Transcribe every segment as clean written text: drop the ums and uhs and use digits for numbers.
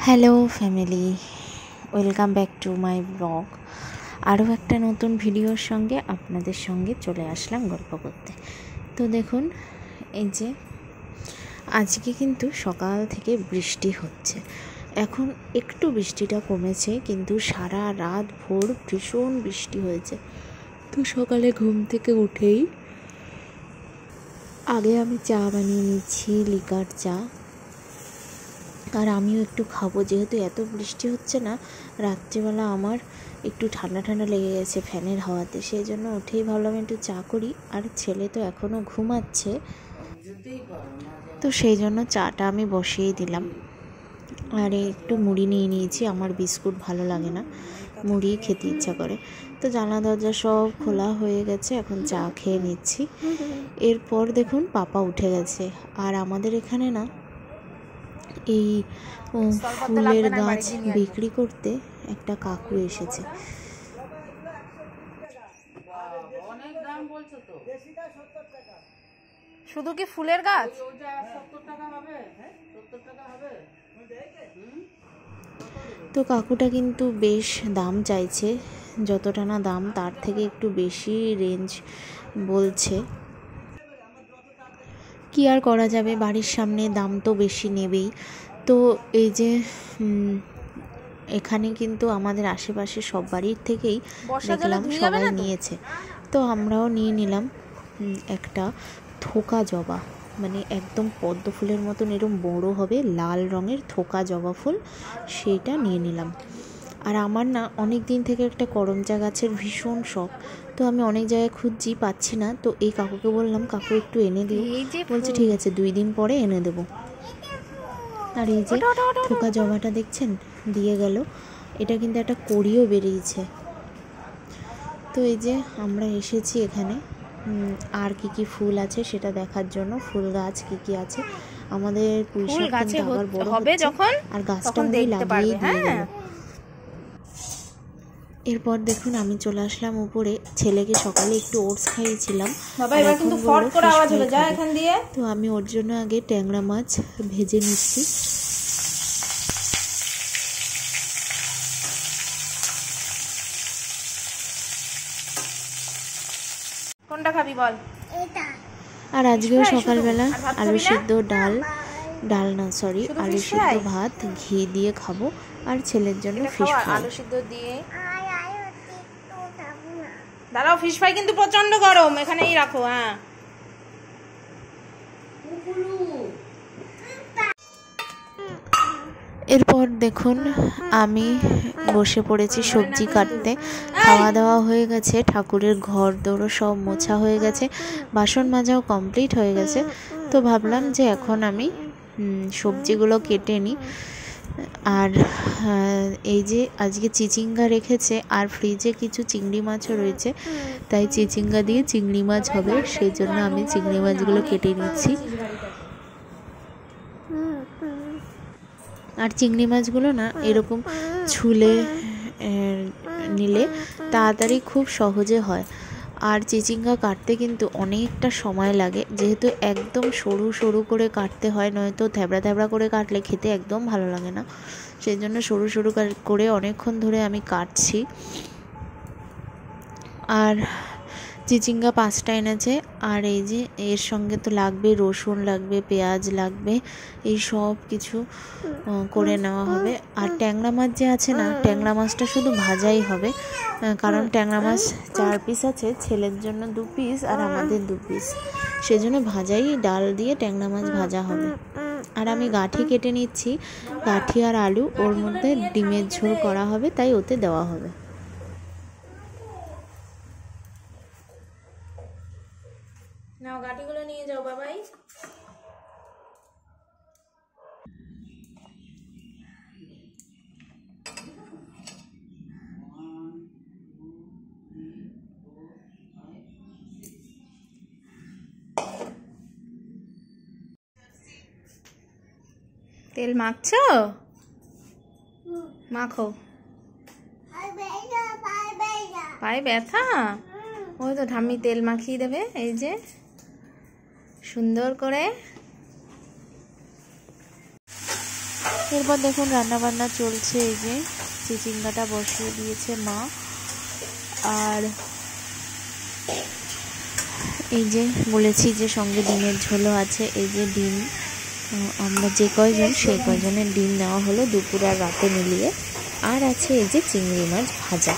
Hello family, welcome back to my blog. আরও একটা নতুন ভিডিওর সঙ্গে আপনাদের সঙ্গে চলে আসলাম গল্প করতে। তো দেখুন, এই যে আজকে কিন্তু সকাল থেকে বৃষ্টি হচ্ছে। এখন একটু বৃষ্টিটা কমেছে, কিন্তু সারা রাত ভোর ভীষণ বৃষ্টি হয়েছে। তো সকালে ঘুম থেকে উঠেই আগে আমি চা বানিয়ে নিচ্ছি, লিকার চা। আর আমিও একটু খাবো, যেহেতু এত বৃষ্টি হচ্ছে না, রাত্রিবেলা আমার একটু ঠান্ডা ঠান্ডা লেগে গেছে ফ্যানের হাওয়াতে, সেই জন্য উঠেই ভাবলাম একটু চা করি। আর ছেলে তো এখনও ঘুমাচ্ছে, তো সেই জন্য চাটা আমি বসিয়ে দিলাম। আর একটু মুড়ি নিয়ে নিয়েছি, আমার বিস্কুট ভালো লাগে না, মুড়ি খেতে ইচ্ছা করে। তো জানলা দরজা সব খোলা হয়ে গেছে, এখন চা খেয়ে নিচ্ছি। এরপর দেখুন পাপা উঠে গেছে। আর আমাদের এখানে না এই ফুলের গাছ বিক্রি করতে একটা কাকু এসেছে। শুধু কি ফুলের গাছ? তো কাকুটা কিন্তু বেশ দাম চাইছে, যতটা না দাম তার থেকে একটু বেশি রেঞ্জ বলছে। কি আর করা যাবে, বাড়ির সামনে দাম তো বেশি নেবেই। তো এই যে এখানে কিন্তু আমাদের আশেপাশে সব বাড়ির থেকেই দেখলাম সবাই নিয়েছে, তো আমরাও নিয়ে নিলাম একটা থোকা জবা, মানে একদম পদ্ম ফুলের মতন এরকম বড় হবে, লাল রঙের থোকা জবা ফুল, সেইটা নিয়ে নিলাম। আর আমার না অনেক দিন থেকে একটা করমচা গাছের ভীষণ শখ, তো আমি অনেক জায়গায় খুঁজছি, পাচ্ছি না। তো এই কাকুকে বললাম, কাকু একটু এনে দিও। বলছে ঠিক আছে, 2 দিন পরে এনে দেবো। আর এই যে থোকা জবাটা দেখছেন দিয়ে গেল, এটা কিন্তু একটা কড়িও বেরিয়েছে। তো এই যে আমরা এসেছি এখানে আর কি ফুল আছে সেটা দেখার জন্য, ফুল গাছ কি আছে। আমাদের পুঁইশাক কিন্তু আবার বড় হবে যখন, আর গাছটা লাগিয়ে দিয়ে গেল। এরপর দেখুন আমি চলে আসলাম উপরে, ছেলেকে সকালে একটু ওটস খাইয়েছিলাম। তো আমি ওর জন্য আগে ট্যাংরা মাছ ভেজে নিচ্ছি। কোনটা খাবি বল? আর আজকেও সকালবেলা আলু সিদ্ধ ডাল না সরি আলু সিদ্ধ ভাত ঘি দিয়ে খাবো, আর ছেলের জন্য ফিশ ফ্রাই। আলু সিদ্ধ দিয়ে দাঁড়াও, ফিশ ফ্রাই কিন্তু প্রচন্ড গরম, এখানেই রাখো। হ্যাঁ, এরপর দেখুন আমি বসে পড়েছি সবজি কাটতে। খাওয়া দাওয়া হয়ে গেছে, ঠাকুরের ঘর দৌড়ো সব মোছা হয়ে গেছে, বাসন মাজাও কমপ্লিট হয়ে গেছে। তো ভাবলাম যে এখন আমি সবজিগুলো কেটে নিই। আর এই যে আজকে চিচিঙ্গা রেখেছে, আর ফ্রিজে কিছু চিংড়ি মাছও রয়েছে, তাই চিচিঙ্গা দিয়ে চিংড়ি মাছ হবে, সেই জন্য আমি চিংড়ি মাছগুলো কেটে নিচ্ছি। আর চিংড়ি মাছগুলো না এরকম ছুলে নিলে তাড়াতাড়ি খুব সহজে হয়। আর চিচিঙ্গা কাটতে কিন্তু অনেকটা সময় লাগে, যেহেতু একদম সরু সরু করে কাটতে হয়, নয়তো থ্যাবড়া থ্যাবড়া করে কাটলে খেতে একদম ভালো লাগে না। সেই জন্য সরু সরু করে অনেকক্ষণ ধরে আমি কাটছি। আর চিচিঙ্গা 5টা এনেছে, আর এই যে এর সঙ্গে তো লাগবে রসুন, লাগবে পেঁয়াজ, লাগবে এই সব কিছু করে নেওয়া হবে। আর ট্যাংরা মাছ যে আছে না, ট্যাংরা মাছটা শুধু ভাজাই হবে, কারণ ট্যাংরা মাছ 4 পিস আছে, ছেলের জন্য 2 পিস আর আমাদের 2 পিস, সেজন্য ভাজাই, ডাল দিয়ে ট্যাংরা মাছ ভাজা হবে। আর আমি গাঁঠি কেটে নিচ্ছি, গাঁঠি আর আলু, ওর মধ্যে ডিমের ঝোল করা হবে, তাই ওতে দেওয়া হবে। নাও গাটিগুলো নিয়ে যাও বাবাই। তেল মাখছো? মাখো। পায়ে ব্যথা? ওই তো ঠাম্মি তেল মাখিয়ে দেবে, এই যে সুন্দর করে। এরপর দেখুন রান্নাবান্না চলছে। এই যে চিচিঙ্গাটা বসিয়ে দিয়েছে মা। আর এই যে বলেছি যে সঙ্গে ডিমের ঝোলও আছে। এই যে ডিম, আমরা যে কয়জন সেই কয়জনের ডিম নেওয়া হলো দুপুর আর রাতে মিলিয়ে। আর আছে এই যে চিংড়ি মাছ ভাজা,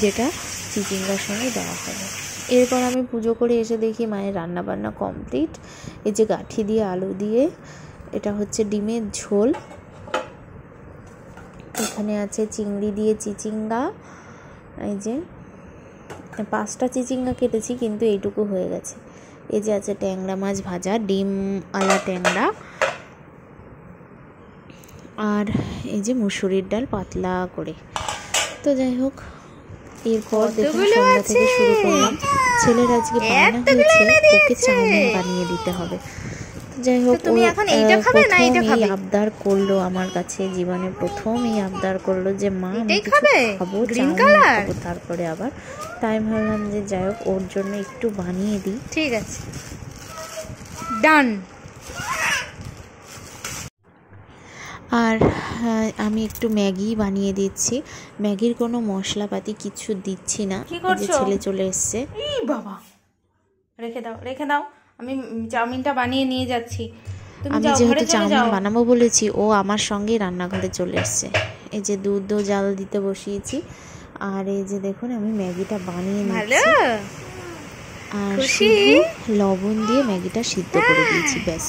যেটা চিচিঙ্গার সঙ্গে দেওয়া হবে। এরপর আমি পুজো করে এসে দেখি মায়ের রান্নাবান্না কমপ্লিট। এই যে গাঁঠি দিয়ে আলু দিয়ে, এটা হচ্ছে ডিমের ঝোল। এখানে আছে চিংড়ি দিয়ে চিচিঙ্গা। এই যে 5টা চিচিঙ্গা কেটেছি, কিন্তু এইটুকু হয়ে গেছে। এই যে আছে ট্যাংরা মাছ ভাজা, ডিম আলা ট্যাংরা। আর এই যে মুসুরির ডাল পাতলা করে। তো যাই হোক, এরপর দেখুন সন্ধ্যা থেকে শুরু করলাম। ছেলের আজকে বায়না হয়েছে ওকে চাউমিন বানিয়ে দিতে হবে। যাই হোক, ও প্রথম এই আবদার করলো আমার কাছে, জীবনে প্রথম এই আবদার করলো যে মা আমি কিছু খাবো, চাউমিন খাবো। তারপরে আবার তাই ভাবলাম যে যাই হোক ওর জন্য একটু বানিয়ে দিই। ঠিক আছে, ডান। আর আমি একটু ম্যাগি বানিয়ে দিচ্ছি। ম্যাগির কোনো মশলাপাতি কিছু দিচ্ছি না। যে ছেলে চলে এসছে। এই বাবা, রেখে দাও রেখে দাও, আমি চাউমিনটা বানিয়ে নিয়ে যাচ্ছি। আমি যেহেতু চাউমিন বানাবো বলেছি, ও আমার সঙ্গেই রান্নাঘরে চলে এসছে। এই যে দুধও জাল দিতে বসিয়েছি। আর এই যে দেখুন আমি ম্যাগিটা বানিয়ে নিচ্ছি। আর শুধু লবণ দিয়ে ম্যাগিটা সিদ্ধ করে দিয়েছি, ব্যাস।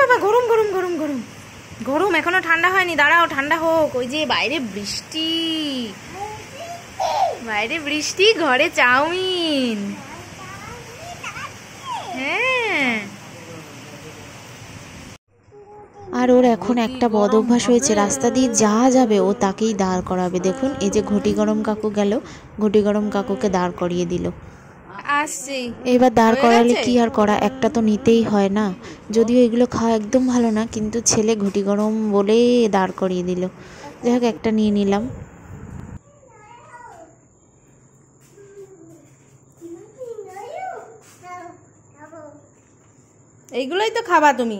বাবা, গরম গরম গরম গরম গরম, এখনো ঠান্ডা হয়নি, দাঁড়াও ঠান্ডা হোক। ওই যে বাইরে বৃষ্টি, বাইরে বৃষ্টি, ঘরে চাউমিন। হ্যাঁ, আর ওর এখন একটা বদ অভ্যাস হয়েছে, রাস্তা দিয়ে যা যাবে ও তাকেই দাঁড় করাবে। দেখুন এই যে ঘটি গরম কাকু গেল, ঘটি গরম কাকুকে দাঁড় করিয়ে দিল। আসছি এবার দাঁড় করালে কি আর করা, একটা তো নিতেই হয় না। যদিও এগুলো খাওয়া একদম ভালো না, কিন্তু ছেলে ঘটি গরম বলে দাঁড় করিয়ে দিল। যাই হোক একটা নিয়ে নিলাম। এইগুলোই তো খাবা তুমি।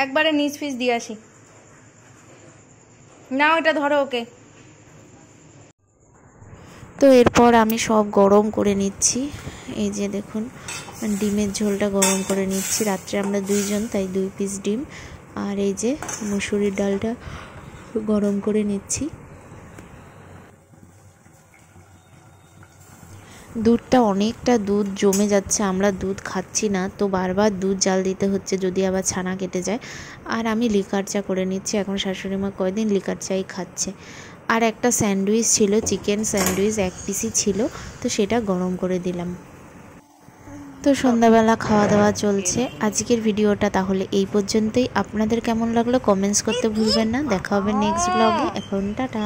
একবারে নিচ পিস দিয়ে আসি, নাও এটা ধরো ওকে। তো এরপর আমি সব গরম করে নিচ্ছি। এই যে দেখুন ডিমের ঝোলটা গরম করে নিচ্ছি। রাত্রে আমরা 2 জন, তাই 2 পিস ডিম। আর এই যে মুসুরির ডালটা গরম করে নিচ্ছি। দুধটা অনেকটা দুধ জমে যাচ্ছে, আমরা দুধ খাচ্ছি না, তো বারবার দুধ জাল দিতে হচ্ছে যদি আবার ছানা কেটে যায়। আর আমি লিকার চা করে নিচ্ছি, এখন শাশুড়ি মা কয়দিন লিকার চাই খাচ্ছে। আর একটা স্যান্ডউইচ ছিল, চিকেন স্যান্ডউইচ 1 পিসই ছিল, তো সেটা গরম করে দিলাম। তো সন্ধ্যাবেলা খাওয়া দাওয়া চলছে। আজকের ভিডিওটা তাহলে এই পর্যন্তই। আপনাদের কেমন লাগলো কমেন্টস করতে ভুলবেন না। দেখা হবে নেক্সট ব্লগে। এখন টাটা।